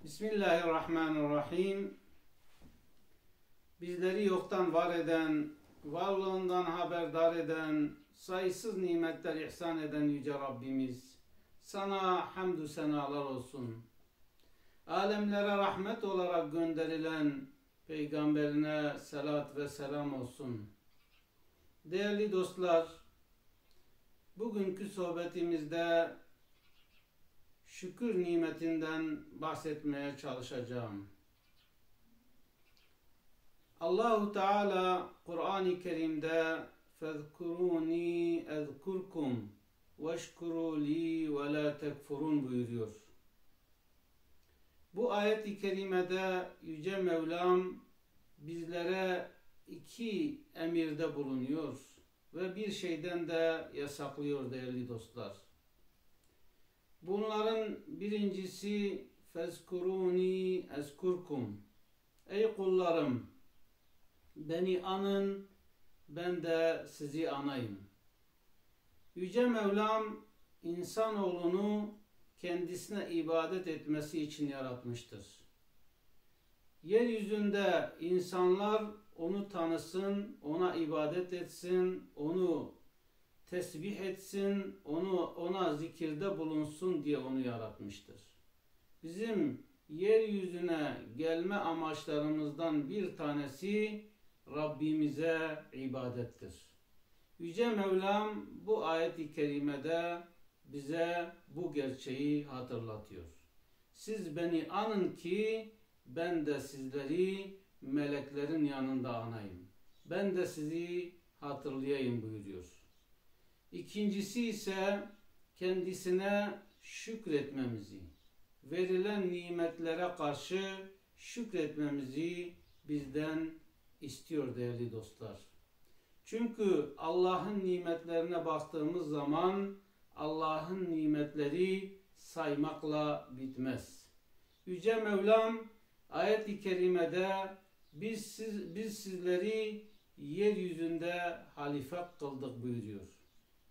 Bismillahirrahmanirrahim. Bizleri yoktan var eden, varlığından haberdar eden, sayısız nimetler ihsan eden Yüce Rabbimiz, sana hamdü senalar olsun. Alemlere rahmet olarak gönderilen Peygamberine salat ve selam olsun. Değerli dostlar, bugünkü sohbetimizde şükür nimetinden bahsetmeye çalışacağım. Allahu Teala Kur'an-ı Kerim'de "Fezkuruni ezkurkum veşkuru li ve la tekfurun" buyuruyor. Bu ayet-i kerimede Yüce Mevlam bizlere iki emirde bulunuyor ve bir şeyden de yasaklıyor değerli dostlar. Bunların birincisi "Fezkuruni ezkurkum", ey kullarım, beni anın, ben de sizi anayım. Yüce Mevlam insanoğlunu kendisine ibadet etmesi için yaratmıştır. Yeryüzünde insanlar onu tanısın, ona ibadet etsin, onu tesbih etsin, ona zikirde bulunsun diye onu yaratmıştır. Bizim yeryüzüne gelme amaçlarımızdan bir tanesi Rabbimize ibadettir. Yüce Mevlam bu ayet-i kerimede bize bu gerçeği hatırlatıyor. Siz beni anın ki ben de sizleri meleklerin yanında anayım. Ben de sizi hatırlayayım buyuruyor. İkincisi ise kendisine şükretmemizi, verilen nimetlere karşı şükretmemizi bizden istiyor değerli dostlar. Çünkü Allah'ın nimetlerine baktığımız zaman Allah'ın nimetleri saymakla bitmez. Yüce Mevlam ayet-i kerimede biz sizleri yeryüzünde halife kıldık buyuruyor.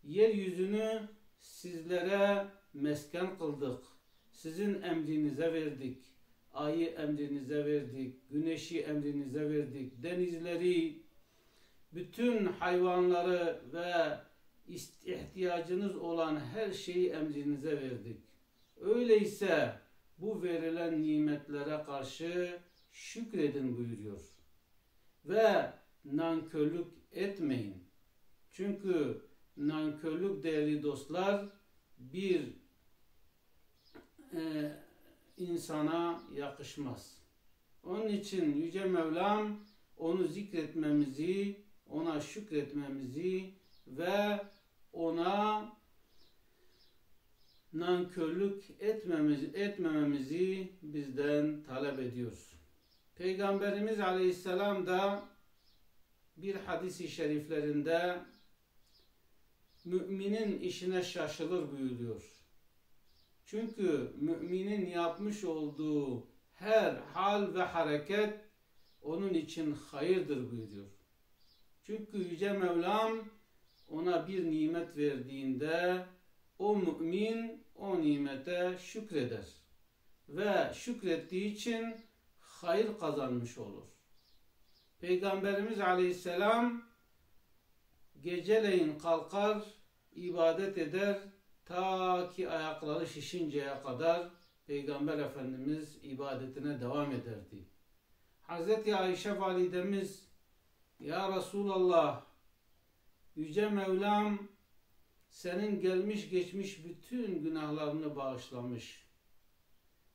Yeryüzünü sizlere mesken kıldık. Sizin emrinize verdik. Ayı emrinize verdik. Güneşi emrinize verdik. Denizleri, bütün hayvanları ve ihtiyacınız olan her şeyi emrinize verdik. Öyleyse bu verilen nimetlere karşı şükredin buyuruyor. Ve nankörlük etmeyin. Çünkü nankörlük değerli dostlar bir insana yakışmaz. Onun için Yüce Mevlam onu zikretmemizi, ona şükretmemizi ve ona nankörlük etmememizi bizden talep ediyor. Peygamberimiz Aleyhisselam da bir hadis-i şeriflerinde müminin işine şaşılır buyuruyor. Çünkü müminin yapmış olduğu her hal ve hareket onun için hayırdır buyuruyor. Çünkü Yüce Mevlam ona bir nimet verdiğinde o mümin o nimete şükreder. Ve şükrettiği için hayır kazanmış olur. Peygamberimiz Aleyhisselam geceleyin kalkar, ibadet eder, ta ki ayakları şişinceye kadar Peygamber Efendimiz ibadetine devam ederdi. Hazreti Ayşe validemiz, "Ya Resulallah, Yüce Mevlam senin gelmiş geçmiş bütün günahlarını bağışlamış.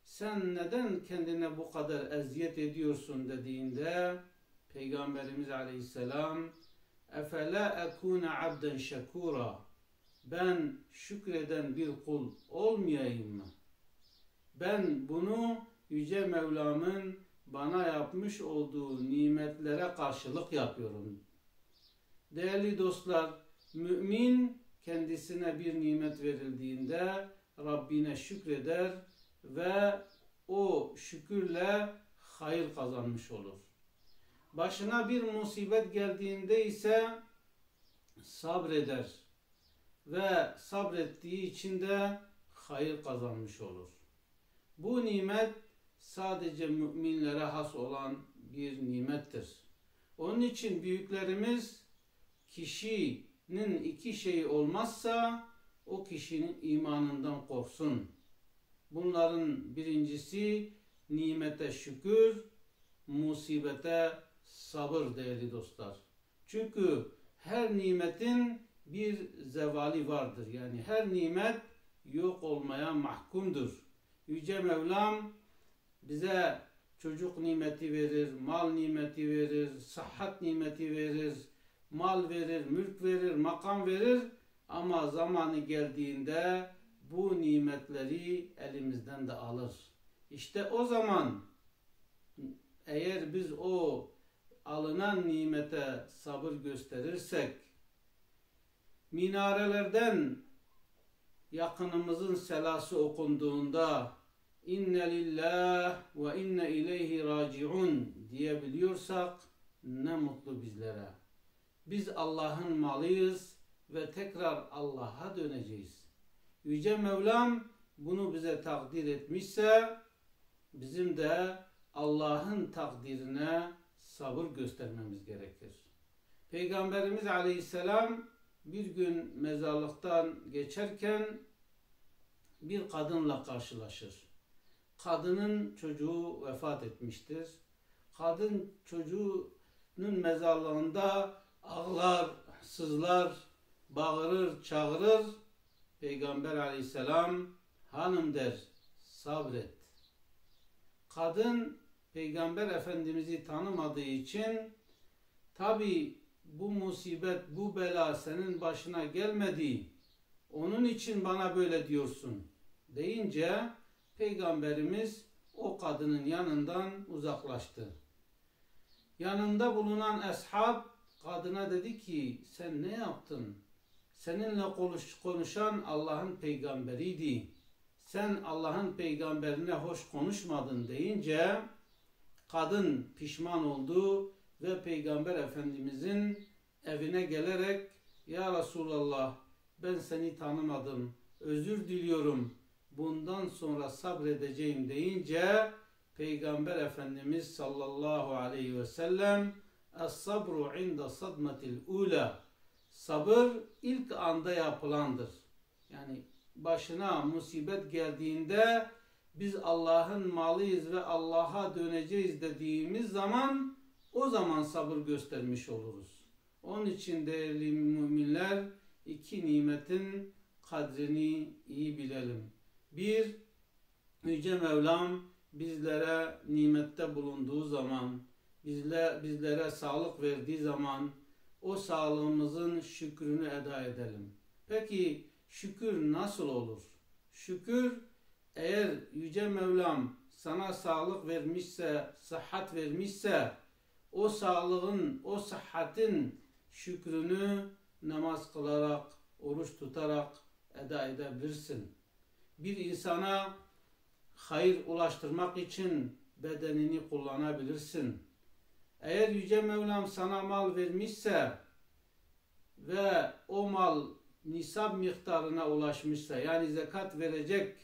Sen neden kendine bu kadar eziyet ediyorsun?" dediğinde Peygamberimiz Aleyhisselam "Efela ekune abden şekura", ben şükreden bir kul olmayayım mı? Ben bunu Yüce Mevlam'ın bana yapmış olduğu nimetlere karşılık yapıyorum. Değerli dostlar, mümin kendisine bir nimet verildiğinde Rabbine şükreder ve o şükürle hayır kazanmış olur. Başına bir musibet geldiğinde ise sabreder ve sabrettiği için de hayır kazanmış olur. Bu nimet sadece müminlere has olan bir nimettir. Onun için büyüklerimiz kişinin iki şeyi olmazsa o kişinin imanından korksun. Bunların birincisi nimete şükür, musibete sabır değerli dostlar. Çünkü her nimetin bir zevali vardır. Yani her nimet yok olmaya mahkumdur. Yüce Mevlam bize çocuk nimeti verir, mal nimeti verir, sıhhat nimeti verir, mal verir, mülk verir, makam verir ama zamanı geldiğinde bu nimetleri elimizden de alır. İşte o zaman eğer biz o alınan nimete sabır gösterirsek, minarelerden yakınımızın selası okunduğunda İnne lillah ve inne ileyhi raciun diyebiliyorsak ne mutlu bizlere. Biz Allah'ın malıyız ve tekrar Allah'a döneceğiz. Yüce Mevlam bunu bize takdir etmişse bizim de Allah'ın takdirine sabır göstermemiz gerekir. Peygamberimiz Aleyhisselam bir gün mezarlıktan geçerken bir kadınla karşılaşır. Kadının çocuğu vefat etmiştir. Kadın çocuğunun mezarlığında ağlar, sızlar, bağırır, çağırır. Peygamber Aleyhisselam hanım der, sabret. Kadın Peygamber Efendimiz'i tanımadığı için tabi bu musibet, bu bela senin başına gelmedi. Onun için bana böyle diyorsun deyince Peygamberimiz o kadının yanından uzaklaştı. Yanında bulunan ashab kadına dedi ki sen ne yaptın? Seninle konuşan Allah'ın peygamberiydi. Sen Allah'ın peygamberine hoş konuşmadın deyince kadın pişman oldu ve Peygamber Efendimizin evine gelerek ya Resulallah ben seni tanımadım, özür diliyorum, bundan sonra sabredeceğim deyince Peygamber Efendimiz sallallahu aleyhi ve sellem Es-sabru inda sadmetil ula, sabır ilk anda yapılandır. Yani başına musibet geldiğinde biz Allah'ın malıyız ve Allah'a döneceğiz dediğimiz zaman o zaman sabır göstermiş oluruz. Onun için değerli müminler iki nimetin kadrini iyi bilelim. Bir, Yüce Mevlam bizlere nimette bulunduğu zaman, bizlere sağlık verdiği zaman o sağlığımızın şükrünü eda edelim. Peki şükür nasıl olur? Şükür eğer Yüce Mevlam sana sağlık vermişse, sıhhat vermişse o sağlığın, o sıhhatin şükrünü namaz kılarak, oruç tutarak eda edebilirsin. Bir insana hayır ulaştırmak için bedenini kullanabilirsin. Eğer Yüce Mevlam sana mal vermişse ve o mal nisab miktarına ulaşmışsa, yani zekat verecek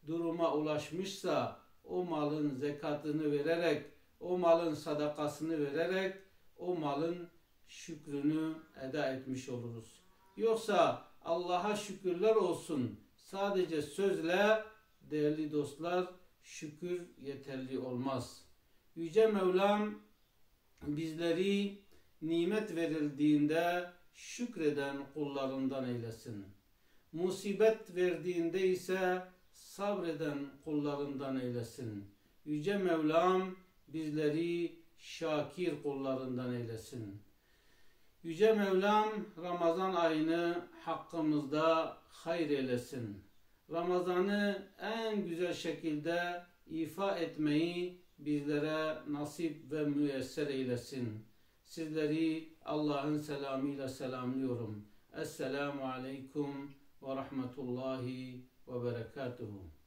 duruma ulaşmışsa o malın zekatını vererek, o malın sadakasını vererek o malın şükrünü eda etmiş oluruz. Yoksa Allah'a şükürler olsun sadece sözle değerli dostlar şükür yeterli olmaz. Yüce Mevlam bizleri nimet verildiğinde şükreden kullarından eylesin. Musibet verdiğinde ise sabreden kullarından eylesin. Yüce Mevlam bizleri şakir kullarından eylesin. Yüce Mevlam Ramazan ayını hakkımızda hayır eylesin. Ramazan'ı en güzel şekilde ifa etmeyi bizlere nasip ve müyesser eylesin. Sizleri Allah'ın selamıyla selamlıyorum. Esselamu aleyküm ve rahmetullahi ve berekatuhu.